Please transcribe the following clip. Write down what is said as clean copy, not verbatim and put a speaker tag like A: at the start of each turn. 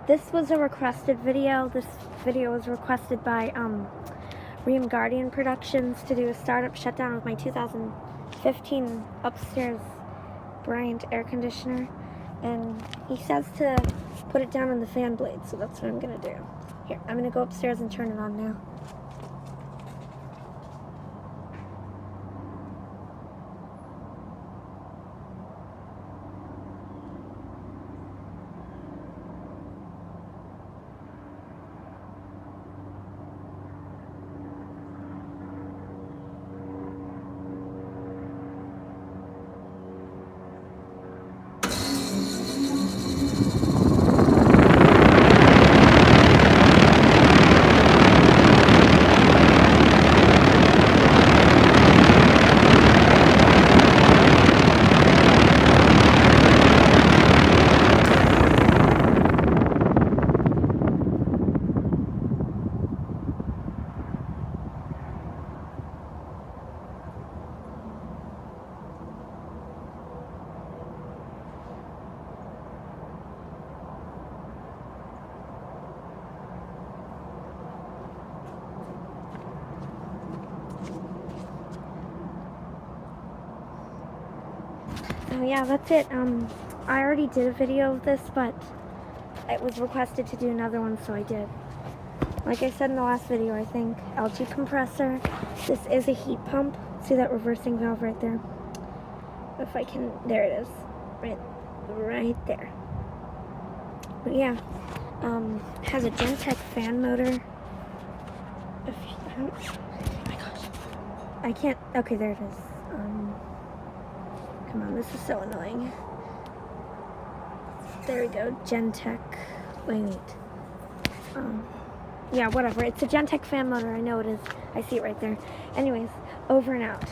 A: This was a requested video. This video was requested by Ream Guardian Productions to do a startup shutdown with my 2015 upstairs Bryant air conditioner. And he says to put it down on the fan blade, so that's what I'm going to do. Here, I'm going to go upstairs and turn it on now. So yeah, that's it. I already did a video of this, but it was requested to do another one, so I did. Like I said in the last video, I think, LG compressor. This is a heat pump. See that reversing valve right there? If I can, there it is. Right there. But yeah, has a Gentech fan motor. Oh my gosh. I can't, okay, there it is. Come on, this is so annoying. There we go, Gentech. Wait. Yeah, whatever. It's a Gentech fan motor. I know it is. I see it right there. Anyways, over and out.